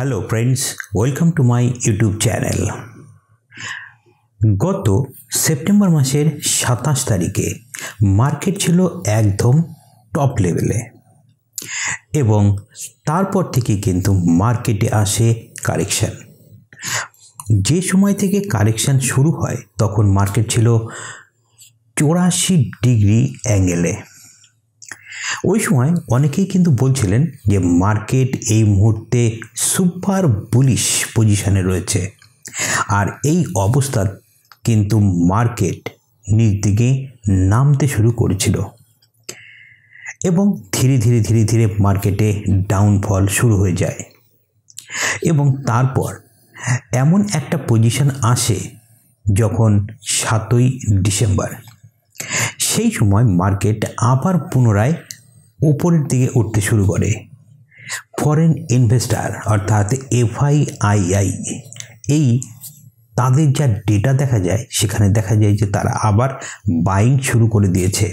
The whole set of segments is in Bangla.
Hello friends, welcome to my YouTube channel. গত সেপ্টেম্বর মাসের 27 তারিখে মার্কেট ছিল একদম টপ লেভেলে এবং তারপর থেকে কিন্তু মার্কেটে আসে কারেকশান। যে সময় থেকে কারেকশান শুরু হয় তখন মার্কেট ছিল 84 ডিগ্রি অ্যাঙ্গেলে। ওই সময় অনেকেই কিন্তু বলছিলেন যে মার্কেট এই মুহূর্তে সুপার বুলিশ পজিশনে রয়েছে, আর এই অবস্থা কিন্তু মার্কেট নিচ দিকে নামতে শুরু করেছিল এবং ধীরে ধীরে মার্কেটে ডাউনফল শুরু হয়ে যায় এবং তারপর এমন একটা পজিশন আসে যখন 7ই ডিসেম্বর। সেই সময় মার্কেট আবার পুনরায় উপরের দিকে উঠতে শুরু করে। ফরেন ইনভেস্টার অর্থাৎ এফআইআই এই তাদের যা ডেটা দেখা যায় সেখানে দেখা যায় যে তারা আবার বাইং শুরু করে দিয়েছে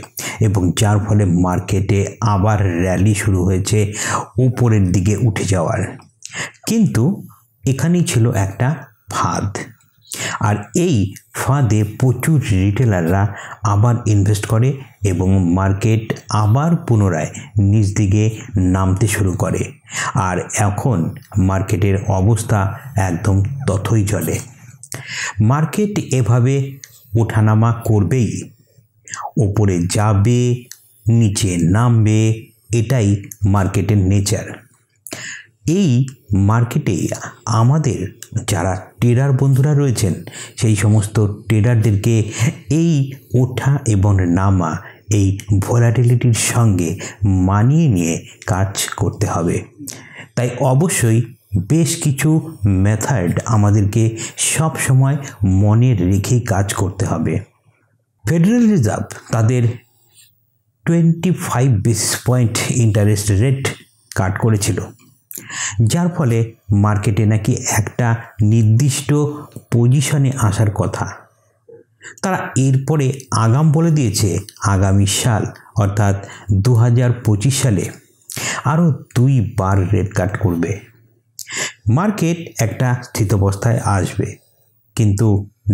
এবং যার ফলে মার্কেটে আবার র্যালি শুরু হয়েছে উপরের দিকে উঠে যাওয়ার। কিন্তু এখানেই ছিল একটা ফাঁদ, আর এই ফাঁদে প্রচুর রিটেলাররা আবার ইনভেস্ট করে এবং মার্কেট আবার পুনরায় নিচ দিকে নামতে শুরু করে। আর এখন মার্কেটের অবস্থা একদম তথই চলে। মার্কেট এভাবে ওঠানামা করবেই, ওপরে যাবে নিচে নামবে, এটাই মার্কেটের নেচার। এই মার্কেটে আমাদের যারা ট্রেডার বন্ধুরা রয়েছেন সেই সমস্ত ট্রেডারদেরকে এই ওঠা এবং নামা এই ভোলাটিলিটির সঙ্গে মানিয়ে নিয়ে কাজ করতে হবে। তাই অবশ্যই বেশ কিছু মেথড আমাদেরকে সব সময় মনে রেখেই কাজ করতে হবে। ফেডারেল রিজার্ভ তাদের 25 বেসিস পয়েন্ট ইন্টারেস্ট রেট কাট করেছিল, যার ফলে মার্কেটে নাকি একটা নির্দিষ্ট পজিশনে আসার কথা। তারা এরপরে আগাম বলে দিয়েছে আগামী সাল অর্থাৎ 2025 সালে আরও 2 বার রেট কাট করবে। মার্কেট একটা স্থিতাবস্থায় আসবে, কিন্তু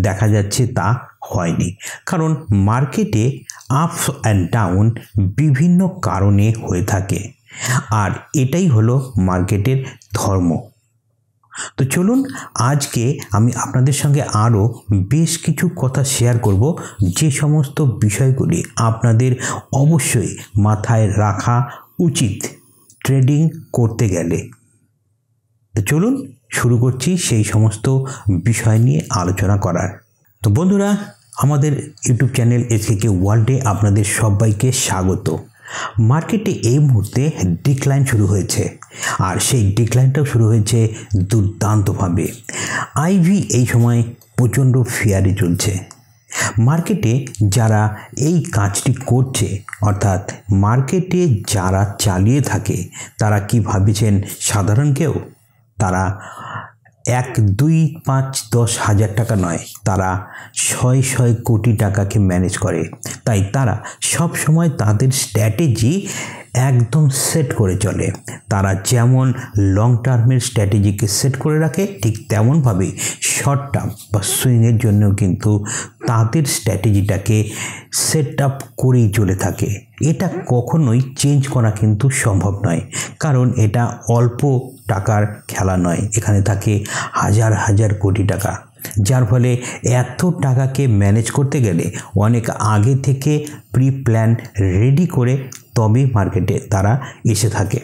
দেখা যাচ্ছে তা হয়নি, কারণ মার্কেটে আপ অ্যান্ড ডাউন বিভিন্ন কারণে হয়ে থাকে, আর এটাই হলো মার্কেটের ধর্ম। তো চলুন আজকে আমি আপনাদের সঙ্গে আরও বেশ কিছু কথা শেয়ার করব, যে সমস্ত বিষয়গুলি আপনাদের অবশ্যই মাথায় রাখা উচিত ট্রেডিং করতে গেলে। তো চলুন শুরু করছি সেই সমস্ত বিষয় নিয়ে আলোচনা করার। তো বন্ধুরা, আমাদের ইউটিউব চ্যানেল এসকে ওয়ার্ল্ডে আপনাদের সবাইকে স্বাগত। মার্কেটে এই মুহূর্তে ডিক্লাইন শুরু হয়েছে, আর সেই ডিক্লাইনটাও শুরু হয়েছে দুর্দান্তভাবে। আইভি এই সময় প্রচণ্ড ফিয়ারে চলছে। মার্কেটে যারা এই কাজটি করছে অর্থাৎ মার্কেটে যারা চালিয়ে থাকে তারা কি ভাবছেন সাধারণ কেউ? তারা 1, 2, 5, 10 হাজার টাকা নয়, তারা 600 কোটি টাকাকে ম্যানেজ করে। তাই তারা সব সময় তাদের স্ট্র্যাটেজি একদম সেট করে চলে। তারা যেমন লং টার্মের স্ট্র্যাটেজিকে সেট করে রাখে, ঠিক তেমনভাবেই শর্ট টার্ম বা সুইংয়ের জন্য কিন্তু তাদের স্ট্র্যাটেজিটাকে সেট আপ করেই চলে থাকে। এটা কখনোই চেঞ্জ করা কিন্তু সম্ভব নয়, কারণ এটা অল্প টাকার খেলা নয়, এখানে থাকে হাজার হাজার কোটি টাকা। যার ফলে এত টাকাকে ম্যানেজ করতে গেলে অনেক আগে থেকে প্রি প্ল্যান রেডি করে তবে মার্কেটে তারা এসে থাকে।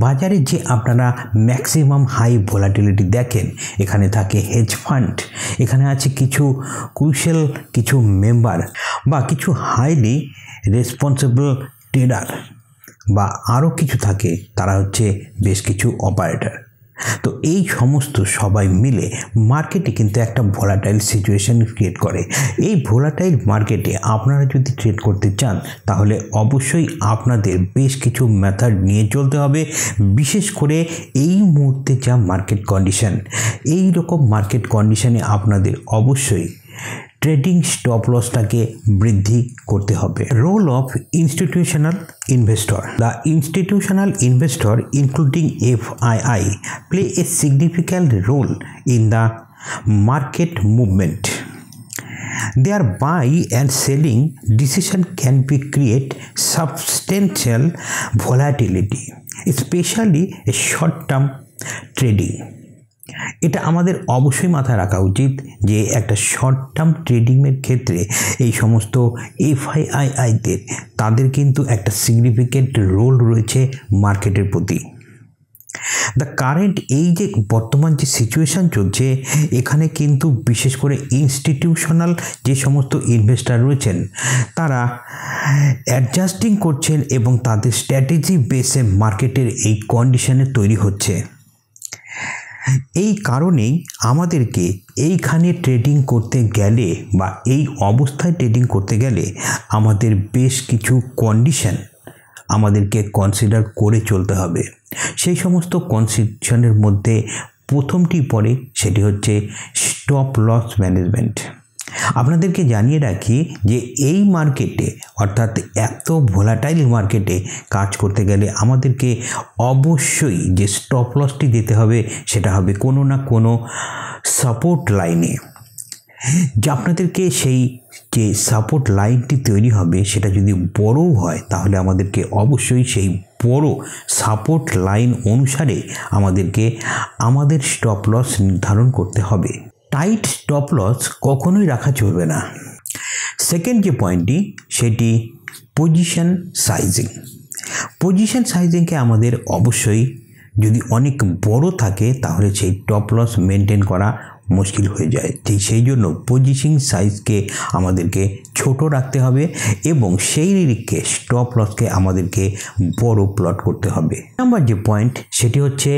বাজারে যে আপনারা ম্যাক্সিমাম হাই ভোলাটিলিটি দেখেন, এখানে থাকে হেজ ফান্ড, এখানে আছে কিছু ক্রুশিয়াল কিছু মেম্বার বা কিছু হাইলি রেসপন্সিবল ট্রেডার বা আরও কিছু থাকে, তারা হচ্ছে বেশ কিছু অপারেটর। তো এই সমস্ত সবাই মিলে মার্কেটে কিন্তু একটা ভোলাটাইল সিচুয়েশন ক্রিয়েট করে। এই ভোলাটাইল মার্কেটে আপনারা যদি ট্রেড করতে চান তাহলে অবশ্যই আপনাদের বেশ কিছু মেথড নিয়ে চলতে হবে। বিশেষ করে এই মুহূর্তে যা মার্কেট কন্ডিশন, এই রকম মার্কেট কন্ডিশনে আপনাদের অবশ্যই ট্রেডিং স্টপ লসটাকে বৃদ্ধি করতে হবে। Role of institutional investor. The institutional investor including FII play a significant role in the market movement. Their buy and selling decision can be create substantial volatility, especially a short-term trading. এটা আমাদের অবশ্যই মাথায় রাখা উচিত যে একটা শর্ট টার্ম ট্রেডিংয়ের ক্ষেত্রে এই সমস্ত FII-দের তাদের কিন্তু একটা সিগনিফিক্যান্ট রোল রয়েছে মার্কেটের প্রতি। দ্য কারেন্ট এই যে বর্তমান যে সিচুয়েশান চলছে এখানে কিন্তু বিশেষ করে ইনস্টিটিউশনাল যে সমস্ত ইনভেস্টার রয়েছেন তারা অ্যাডজাস্টিং করছেন এবং তাদের স্ট্র্যাটেজি বেসে মার্কেটের এই কন্ডিশনে তৈরি হচ্ছে। এই কারণেই আমাদেরকে এইখানে ট্রেডিং করতে গেলে বা এই অবস্থায় ট্রেডিং করতে গেলে আমাদের বেশ কিছু কন্ডিশন আমাদেরকে কনসিডার করে চলতে হবে। সেই সমস্ত কনসিডারেশনের মধ্যে প্রথমটি পড়ে সেটি হচ্ছে স্টপ লস ম্যানেজমেন্ট। আপনাদেরকে জানিয়ে রাখি যে এই মার্কেটে অর্থাৎ এত ভোলাটাইল মার্কেটে কাজ করতে গেলে আমাদেরকে অবশ্যই যে স্টপ লসটি দিতে হবে সেটা হবে কোনো না কোনো সাপোর্ট লাইনে। যে আপনাদেরকে সেই যে সাপোর্ট লাইনটি তৈরি হবে সেটা যদি বড়ও হয় তাহলে আমাদেরকে অবশ্যই সেই বড় সাপোর্ট লাইন অনুসারে আমাদেরকে আমাদের স্টপ লস নির্ধারণ করতে হবে। টাইট স্টপ লস কখনোই রাখা চলবে না। সেকেন্ড যে পয়েন্টটি সেটি পজিশন সাইজিং। পজিশন সাইজিংকে আমাদের অবশ্যই যদি অনেক বড় থাকে তাহলে সেই স্টপ লস মেনটেন করা মুশকিল হয়ে যায়। ঠিক সেই জন্য পজিশন সাইজকে আমাদেরকে ছোট রাখতে হবে এবং সেই নিরিখে স্টপ লসকে আমাদেরকে বড় প্লট করতে হবে। নাম্বার যে পয়েন্ট সেটি হচ্ছে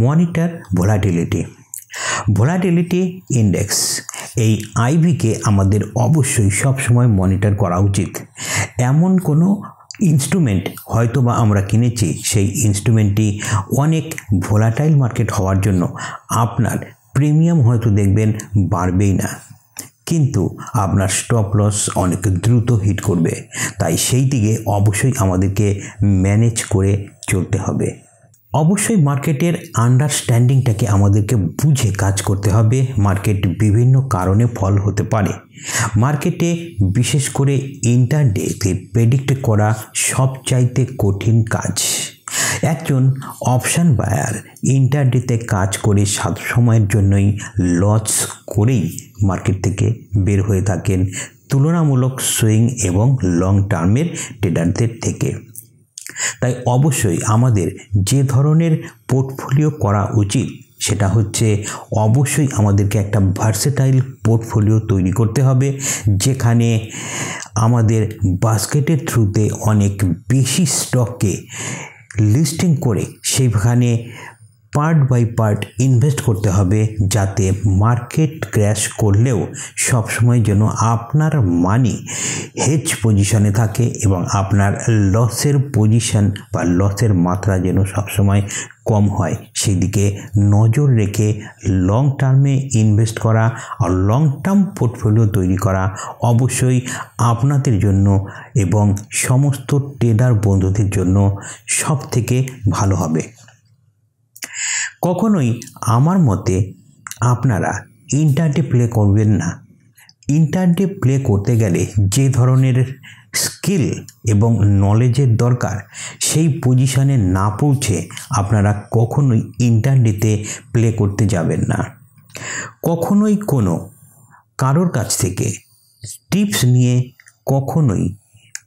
মনিটর ভোলাটিলিটি। ভোলাটিলিটি ইন্ডেক্স এই আইভিকে আমাদের অবশ্যই সবসময় মনিটর করা উচিত। এমন কোনো ইনস্ট্রুমেন্ট হয়তো বা আমরা কিনেছি সেই ইনস্ট্রুমেন্টটি অনেক ভোলাটাইল মার্কেট হওয়ার জন্য আপনার প্রিমিয়াম হয়তো দেখবেন বাড়বেই না, কিন্তু আপনার স্টপ লস অনেক দ্রুত হিট করবে। তাই সেই দিকে অবশ্যই আমাদেরকে ম্যানেজ করে চলতে হবে। অবশ্যই মার্কেটের আন্ডারস্ট্যান্ডিংটাকে আমাদেরকে বুঝে কাজ করতে হবে। মার্কেট বিভিন্ন কারণে ফল হতে পারে। মার্কেটে বিশেষ করে ইন্টারডেতে প্রেডিক্ট করা সবচাইতে কঠিন কাজ। একজন অপশান বায়ার ইন্টারডেতে কাজ করে সময়ের জন্যই লস করেই মার্কেট থেকে বের হয়ে থাকেন তুলনামূলক সুইং এবং লং টার্মের ট্রেডারদের থেকে। তাই অবশ্যই আমাদের যে ধরনের পোর্টফোলিও করা উচিত সেটা হচ্ছে অবশ্যই আমাদেরকে একটা ভার্সেটাইল পোর্টফোলিও তৈরি করতে হবে, যেখানে আমাদের বাস্কেটের থ্রুতে অনেক বেশি স্টককে লিস্টিং করে সেখানে পার্ট বাই পার্ট ইনভেস্ট করতে হবে, যাতে মার্কেট ক্র্যাশ করলেও সবসময় যেন আপনার মানি হেজ পজিশনে থাকে এবং আপনার লসের পজিশন বা লসের মাত্রা যেন সবসময় কম হয়। সেই দিকে নজর রেখে লং টার্মে ইনভেস্ট করা আর লং টার্ম পোর্টফোলিও তৈরি করা অবশ্যই আপনাদের জন্য এবং সমস্ত ট্রেডার বন্ধুদের জন্য সব থেকে ভালো হবে। কখনোই আমার মতে আপনারা ইন্টারডে প্লে করবেন না। ইন্টারডে প্লে করতে গেলে যে ধরনের স্কিল এবং নলেজের দরকার সেই পজিশনে না পৌঁছে আপনারা কখনোই ইন্টারডেতে প্লে করতে যাবেন না। কখনোই কোনো কারোর কাছ থেকে টিপস নিয়ে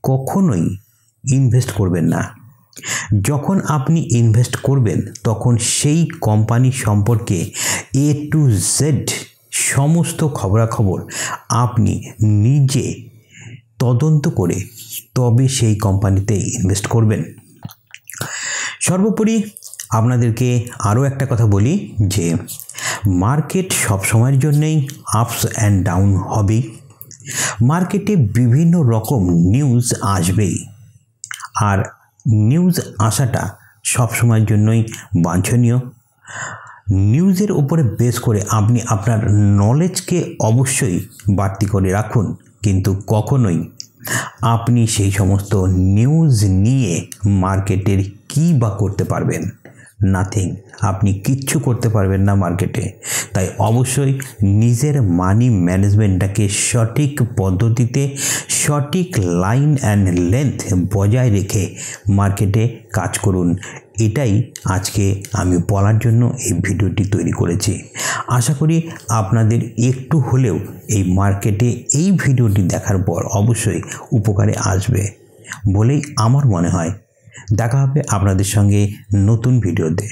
কখনোই ইনভেস্ট করবেন না। যখন আপনি ইনভেস্ট করবেন তখন সেই কোম্পানি সম্পর্কে A to Z সমস্ত খবরাখবর আপনি নিজে তদন্ত করে তবে সেই কোম্পানিতে ইনভেস্ট করবেন। সর্বোপরি আপনাদেরকে আরও একটা কথা বলি যে মার্কেট সব সময়ের জন্যই আপস অ্যান্ড ডাউন হবেই। মার্কেটে বিভিন্ন রকম নিউজ আসবেই, আর নিউজ আসাটা সব সময়ের জন্যই বাঞ্ছনীয়। নিউজের উপরে বেস করে আপনি আপনার নলেজকে অবশ্যই বাড়তি করে রাখুন, কিন্তু কখনোই আপনি সেই সমস্ত নিউজ নিয়ে মার্কেটের কী বা করতে পারবেন? নাথিং। আপনি কিচ্ছু করতে পারবেন না মার্কেটে। তাই অবশ্যই নিজের মানি ম্যানেজমেন্টটাকে সঠিক পদ্ধতিতে, সঠিক লাইন অ্যান্ড লেন্থ বজায় রেখে মার্কেটে কাজ করুন। এটাই আজকে আমি বলার জন্য এই ভিডিওটি তৈরি করেছি। আশা করি আপনাদের একটু হলেও এই মার্কেটে এই ভিডিওটি দেখার পর অবশ্যই উপকারে আসবে বলেই আমার মনে হয়। দেখা হবে আপনাদের সঙ্গে নতুন ভিডিওতে।